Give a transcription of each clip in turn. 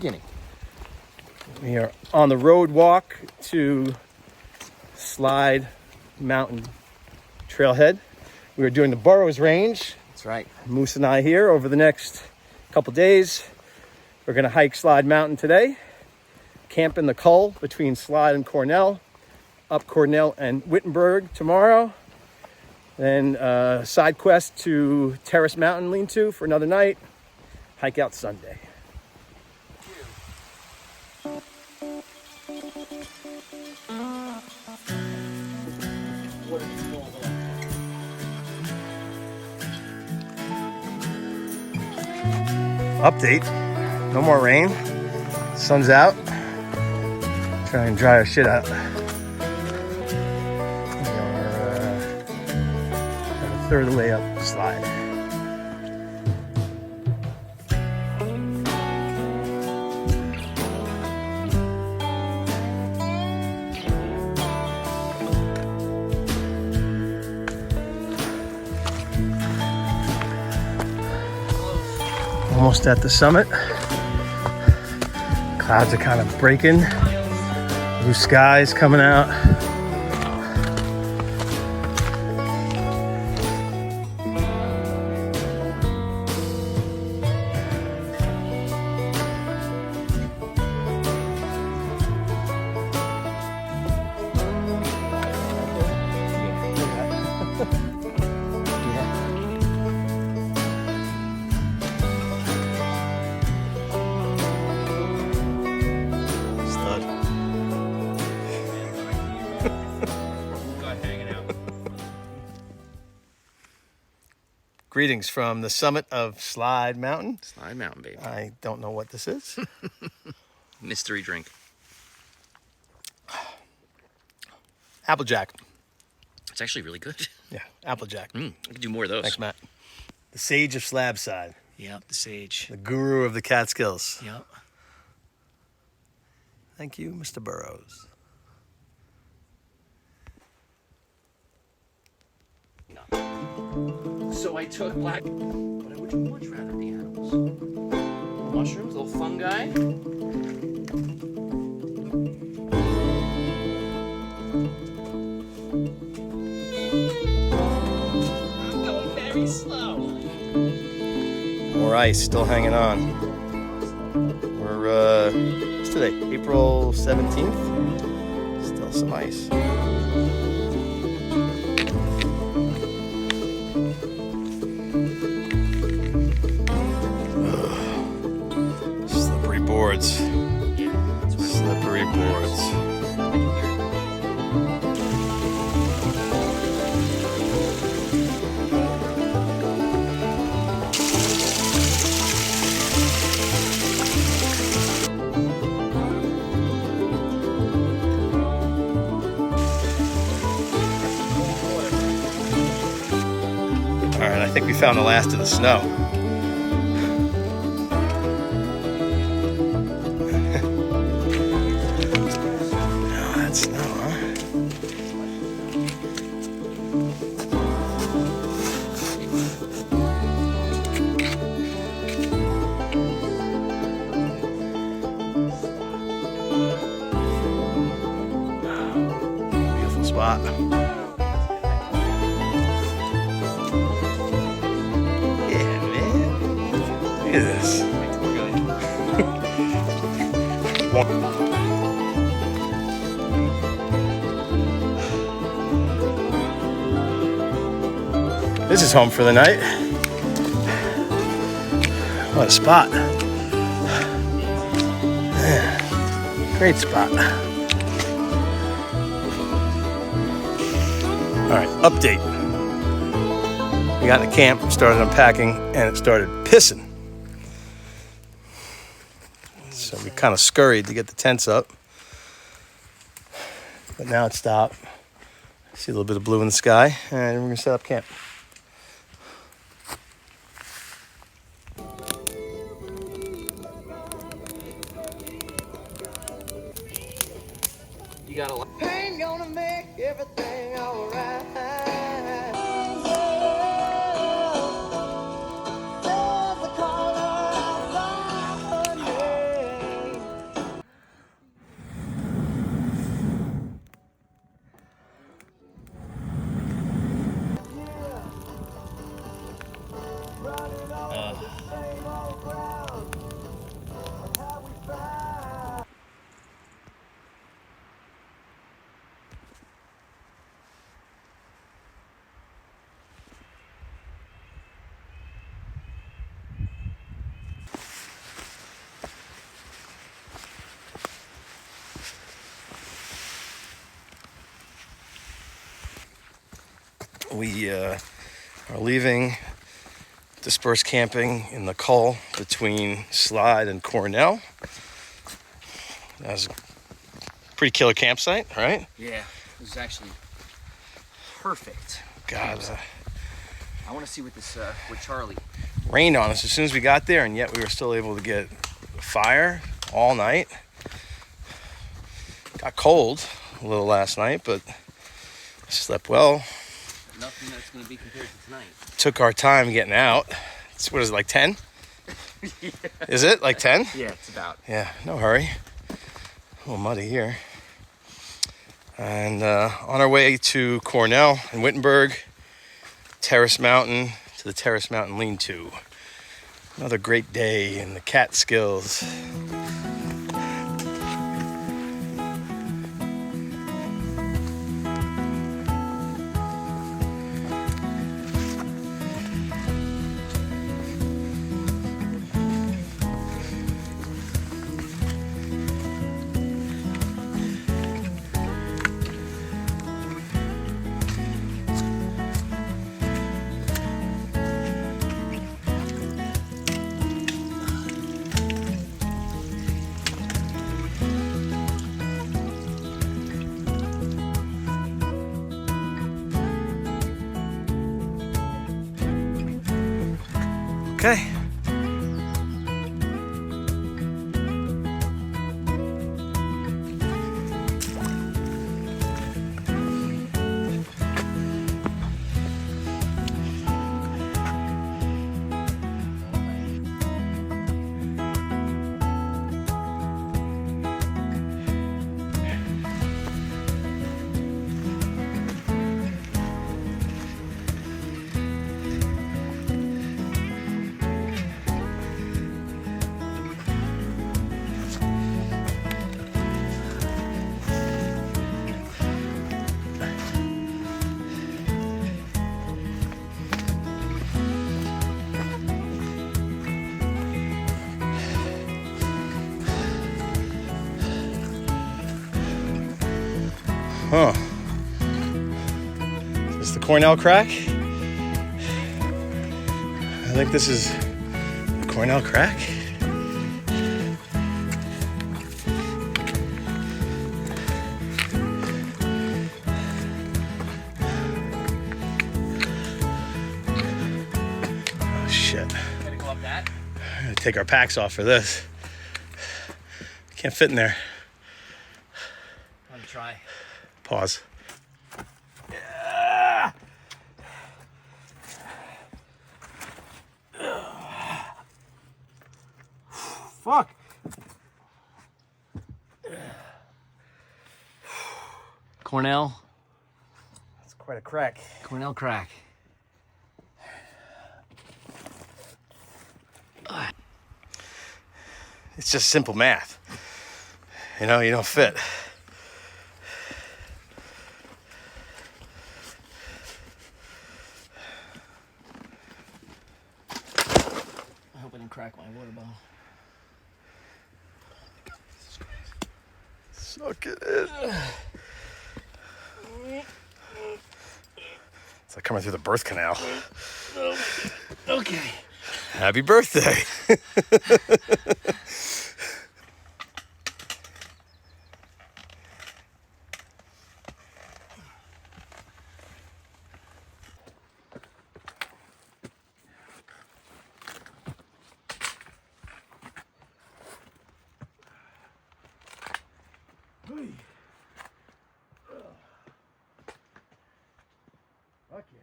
beginning. We are on the road walk to Slide Mountain trailhead. We are doing the Burroughs Range. That's right. Moose and I here over the next couple days. We're going to hike Slide Mountain today, camp in the Cull between Slide and Cornell, up Cornell and Wittenberg tomorrow, then side quest to Terrace Mountain Lean-to for another night, hike out Sunday. Update, no more rain, sun's out, try and dry our shit out. We are about a third of the way up the slide. Almost at the summit. Clouds are kind of breaking. Blue skies coming out. Greetings from the summit of Slide Mountain. Slide Mountain, baby. I don't know what this is. Mystery drink. Applejack. It's actually really good. Yeah, Applejack. I could do more of those. Thanks, Matt. The sage of Slabside. Yep, the sage. The guru of the Catskills. Yep. Thank you, Mr. Burroughs. So I took black. But I would much rather the animals. Mushrooms, little fungi. I'm going very slow. More ice still hanging on. We're, what's today? April 17th? Still some ice. Slippery boards. Slippery boards. All right, I think we found the last of the snow. Oh, that's snow, huh? Beautiful spot. Look at this. This is home for the night. What a spot. Yeah. Great spot. All right, update. We got in the camp, started unpacking, and it started pissing. So we kind of scurried to get the tents up. But now it stopped. See a little bit of blue in the sky, and we're gonna set up camp. You gotta. Ain't gonna make everything alright. There's a color outside the We are leaving dispersed camping in the cull between Slide and Cornell. That was a pretty killer campsite, right? Yeah, this is actually perfect. God, I want to see what this, what Charlie. rained on us as soon as we got there, and yet we were still able to get a fire all night. Got cold a little last night, but slept well. Nothing that's going to be compared to tonight. Took our time getting out. It's, what is it, like 10? Yeah. Is it like 10? Yeah, it's about. Yeah, no hurry. A little muddy here. And on our way to Cornell and Wittenberg, Terrace Mountain to the Terrace Mountain Lean-to. Another great day in the Catskills. Okay. Huh. Is this the Cornell Crack? I think this is the Cornell Crack. Oh shit. Gotta go up that. I'm gonna take our packs off for this. Can't fit in there. Let me try. Pause. Fuck. Cornell. That's quite a crack. Cornell Crack. It's just simple math. You know, you don't fit. I hope I didn't crack my water bottle. Suck it in. It's like coming through the birth canal. Okay. Happy birthday. Fuck yeah.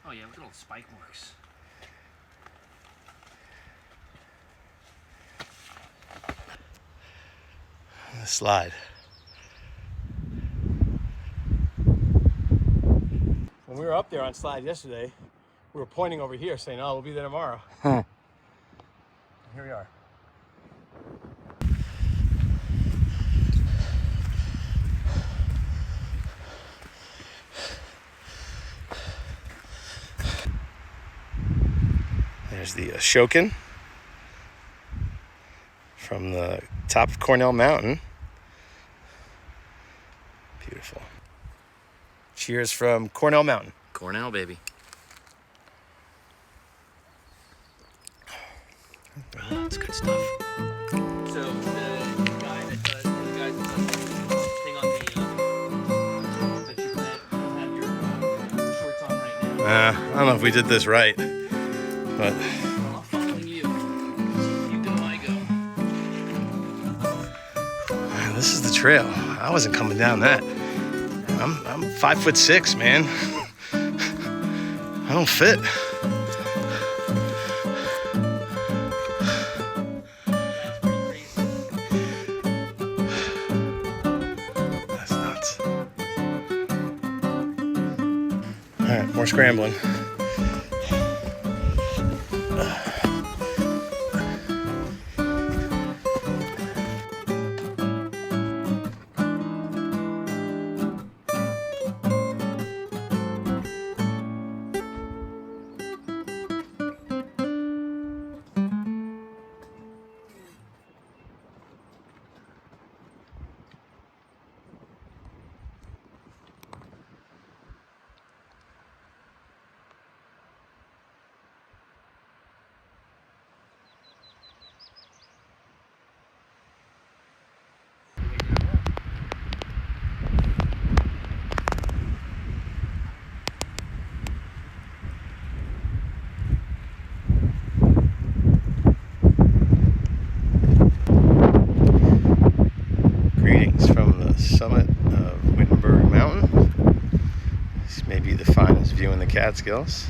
Oh yeah, look at all the spike marks. The slide. When we were up there on Slide yesterday, we were pointing over here saying, oh, we'll be there tomorrow. Here we are. There's the Ashokan. from the top of Cornell Mountain. Beautiful. Cheers from Cornell Mountain. Cornell, baby. Oh, it's good stuff. So the guy that does the thing on the that you have your shorts on right now. I don't know if we did this right, but I'm following you. You go, I go. man, this is the trail. I wasn't coming down that. I'm 5'6", man. I don't fit. That's nuts. All right, more scrambling. Greetings from the summit of Wittenberg Mountain. This may be the finest view in the Catskills.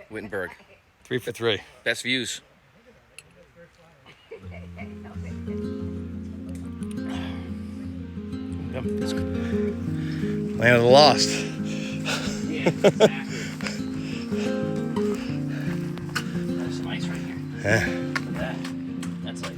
Wittenberg. 3 for 3. Best views. Yep. Land of the Lost. Yeah, exactly. There's some ice right here. Yeah. Look at that. That's like.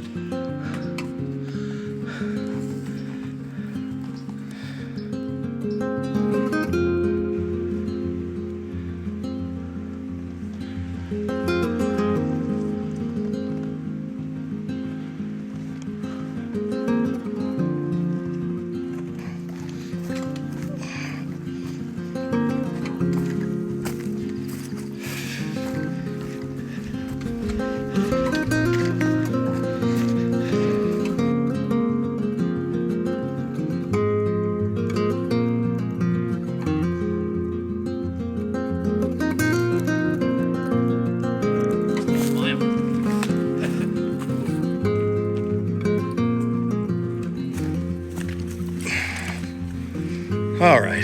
All right.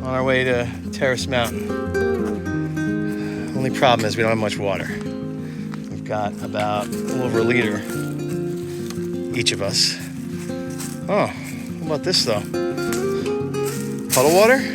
On our way to Terrace Mountain. Only problem is we don't have much water. We've got about a little over a liter, each of us. Oh, how about this though? Puddle water?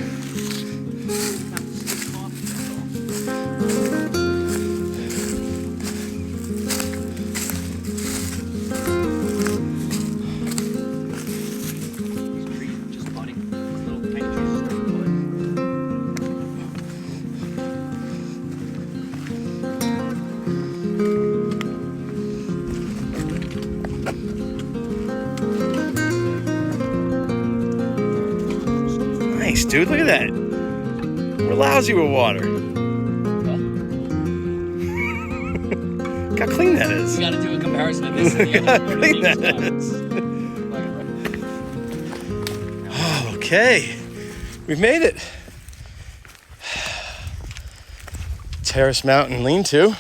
Nice, dude. Look at that. We're lousy with water. Look how clean that is. We gotta do a comparison of this and the Look how other. clean that is. Oh, okay. We've made it. Terrace Mountain Lean-to.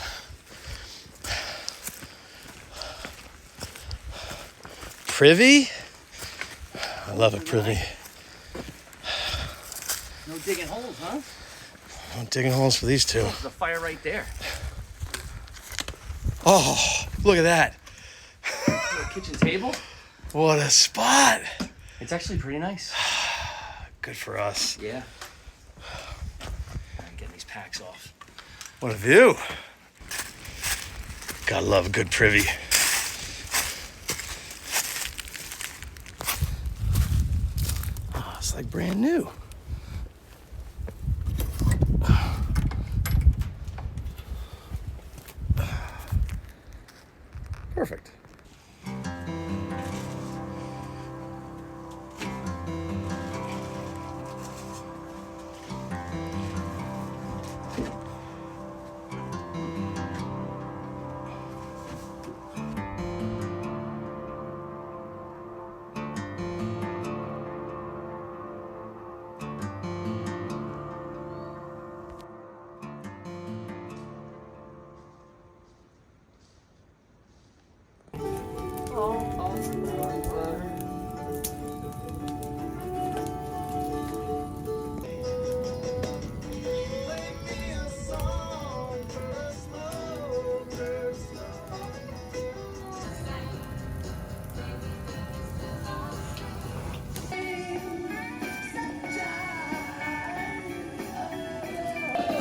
Privy. I love a privy. No digging holes, huh? I'm digging holes for these two. There's a fire right there. Oh, look at that. Little kitchen table. What a spot. It's actually pretty nice. Good for us. Yeah. I'm getting these packs off. What a view. Gotta love a good privy. Oh, it's like brand new. Perfect.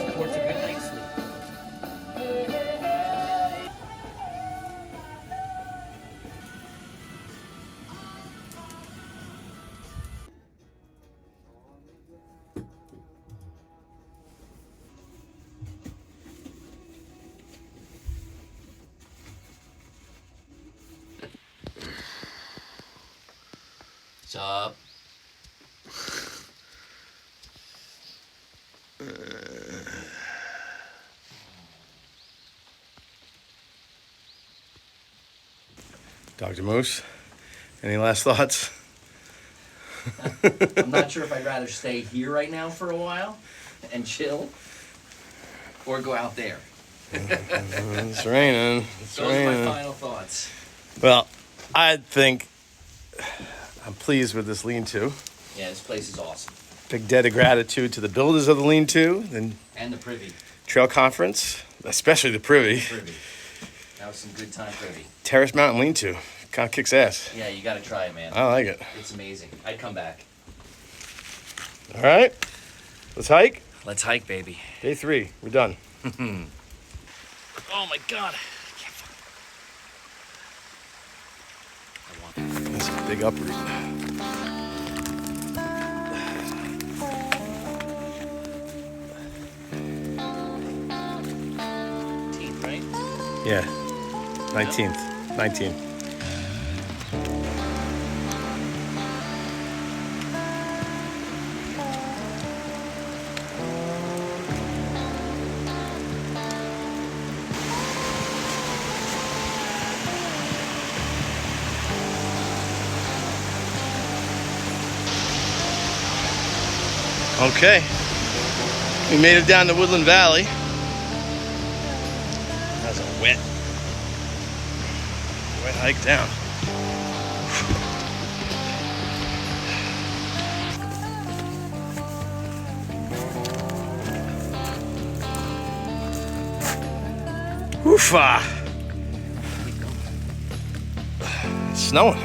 Supports a good night's sleep. What's up? Dr. Moose, any last thoughts? I'm not sure if I'd rather stay here right now for a while and chill or go out there. It's raining. Those are my final thoughts. Well, I think I'm pleased with this lean-to. Yeah, this place is awesome. Big debt of gratitude to the builders of the lean-to, And the privy. Trail Conference, especially the privy. Privy. That was some good time privy. Terrace Mountain Lean-to. Kind of kicks ass. Yeah, you gotta try it, man. I like it. It's amazing. I'd come back. All right, let's hike. Let's hike, baby. Day 3, we're done. Oh my God. That's a big uproot. Teeth, right? Yeah, 19th. 19. Okay, we made it down to Woodland Valley. That was a wet hike down. Woofa! It's snowing.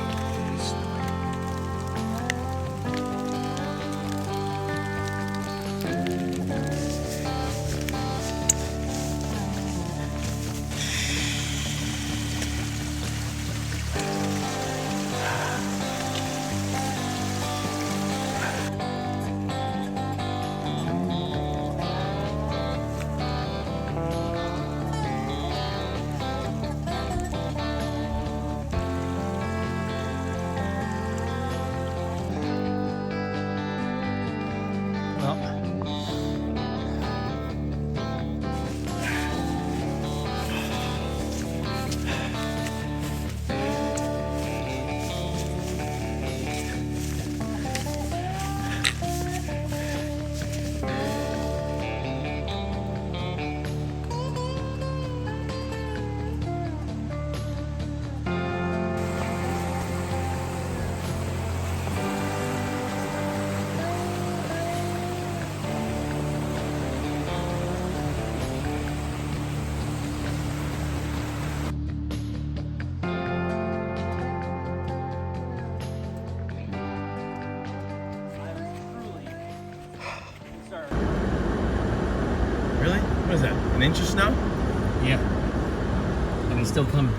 that? An inch of snow? Yeah. And he's still coming.